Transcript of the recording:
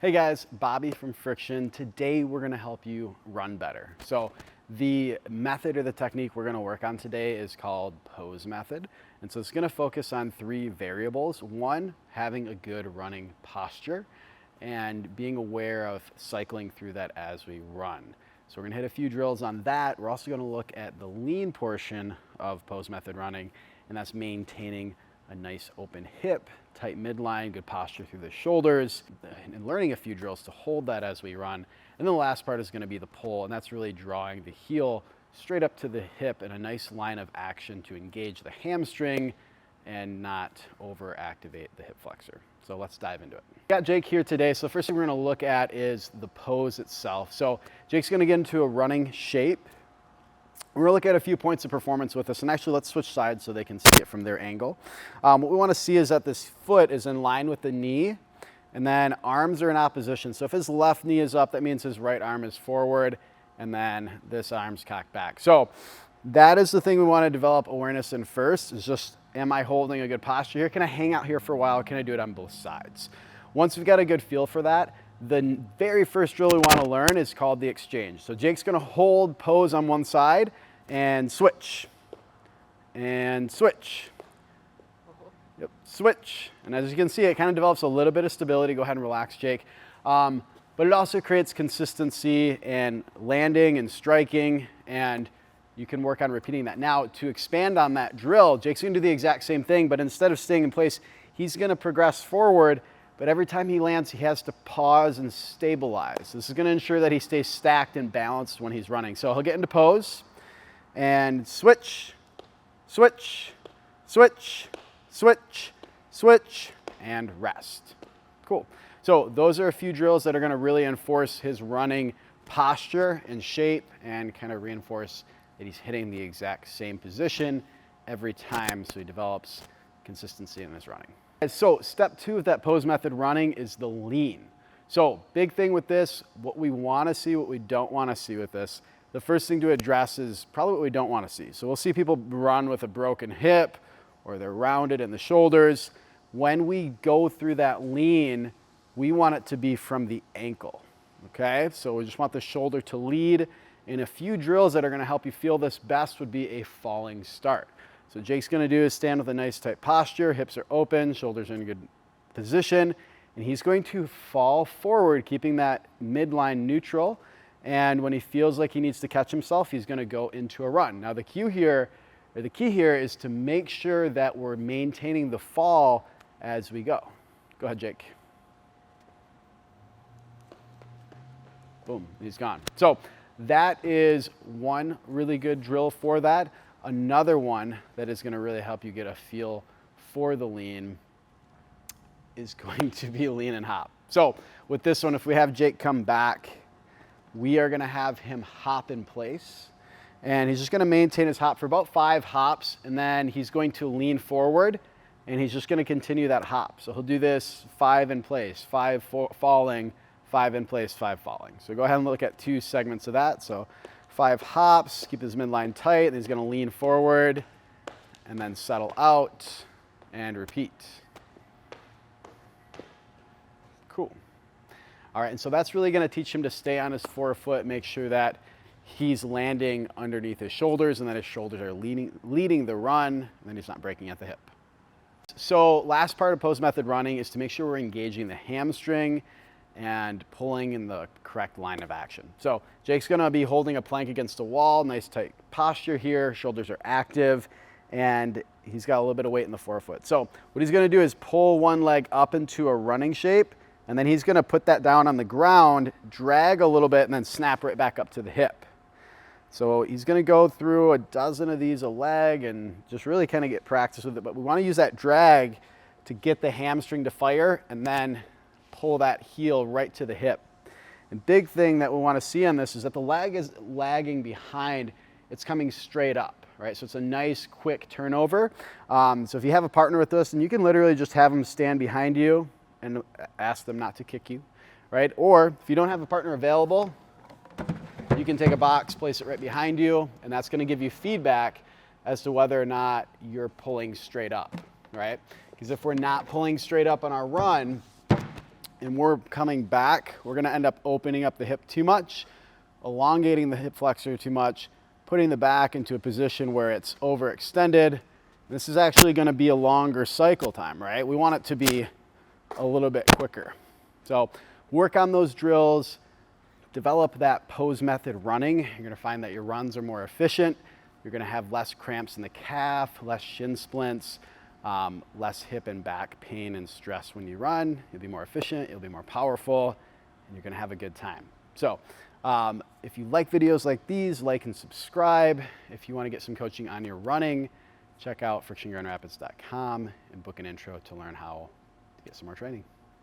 Hey guys, Bobby from Friction. Today we're gonna help you run better. So the method or the technique we're gonna work on today is called pose method. And so it's gonna focus on three variables. One, having a good running posture and being aware of cycling through that as we run. So we're gonna hit a few drills on that. We're also gonna look at the lean portion of pose method running, and that's maintaining a nice open hip, tight midline, good posture through the shoulders, and learning a few drills to hold that as we run. And then the last part is going to be the pull, and that's really drawing the heel straight up to the hip in a nice line of action to engage the hamstring and not overactivate the hip flexor. So let's dive into it. Got Jake here today. So the first thing we're going to look at is the pose itself. So Jake's going to get into a running shape. We're going to look at a few points of performance with this, and actually let's switch sides so they can see it from their angle. What we want to see is that this foot is in line with the knee, and then arms are in opposition. So if his left knee is up, that means his right arm is forward, and then this arm's cocked back. So that is the thing we want to develop awareness in first, is just, am I holding a good posture here? Can I hang out here for a while? Can I do it on both sides? Once we've got a good feel for that, the very first drill we want to learn is called the exchange. So Jake's going to hold pose on one side and switch, and switch. Yep, switch. And as you can see, it kind of develops a little bit of stability. Go ahead and relax, Jake. But it also creates consistency and landing and striking, and you can work on repeating that. Now, to expand on that drill, Jake's going to do the exact same thing, but instead of staying in place, he's going to progress forward. But every time he lands, he has to pause and stabilize. This is going to ensure that he stays stacked and balanced when he's running. So he'll get into pose and switch, switch, switch, switch, switch, and rest. Cool. So those are a few drills that are going to really enforce his running posture and shape and kind of reinforce that he's hitting the exact same position every time, so he develops consistency in his running. So step two of that pose method running is the lean. So big thing with this, what we want to see, what we don't want to see with this. The first thing to address is probably what we don't want to see. So we'll see people run with a broken hip or they're rounded in the shoulders. When we go through that lean, we want it to be from the ankle, okay? So we just want the shoulder to lead. And a few drills that are going to help you feel this best would be a falling start. So Jake's going to do is stand with a nice tight posture, hips are open, shoulders are in a good position, and he's going to fall forward, keeping that midline neutral. And when he feels like he needs to catch himself, he's going to go into a run. Now the key here is to make sure that we're maintaining the fall as we go. Go ahead, Jake. Boom, he's gone. So that is one really good drill for that. Another one that is going to really help you get a feel for the lean is going to be lean and hop. So with this one, if we have Jake come back, we are going to have him hop in place, and he's just going to maintain his hop for about 5 hops, and then he's going to lean forward, and he's just going to continue that hop. So he'll do this 5 in place, 5 falling, 5 in place, 5 falling. So go ahead and look at 2 segments of that. So 5 hops, keep his midline tight, and he's going to lean forward and then settle out and repeat. Cool. All right, and so that's really going to teach him to stay on his forefoot, make sure that he's landing underneath his shoulders and that his shoulders are leading the run, and then he's not breaking at the hip. So last part of pose method running is to make sure we're engaging the hamstring and pulling in the correct line of action. So Jake's going to be holding a plank against a wall, nice tight posture here, shoulders are active, and he's got a little bit of weight in the forefoot. So what he's going to do is pull one leg up into a running shape, and then he's going to put that down on the ground, drag a little bit, and then snap right back up to the hip. So he's going to go through a dozen of these a leg and just really kind of get practice with it. But we want to use that drag to get the hamstring to fire and then pull that heel right to the hip. And big thing that we want to see on this is that the leg is lagging behind. It's coming straight up, right? So it's a nice quick turnover. So if you have a partner with this, and you can literally just have them stand behind you and ask them not to kick you, right? Or if you don't have a partner available, you can take a box, place it right behind you, and that's going to give you feedback as to whether or not you're pulling straight up, right? Because if we're not pulling straight up on our run, and we're coming back, we're gonna end up opening up the hip too much, elongating the hip flexor too much, putting the back into a position where it's overextended. This is actually gonna be a longer cycle time, right? We want it to be a little bit quicker. So work on those drills, develop that pose method running. You're gonna find that your runs are more efficient. You're gonna have less cramps in the calf, less shin splints, less hip and back pain and stress when you run. You'll be more efficient, you'll be more powerful, and you're gonna have a good time. So if you like videos like these, like and subscribe. If you wanna get some coaching on your running, check out frictiongrandrapids.com and book an intro to learn how to get some more training.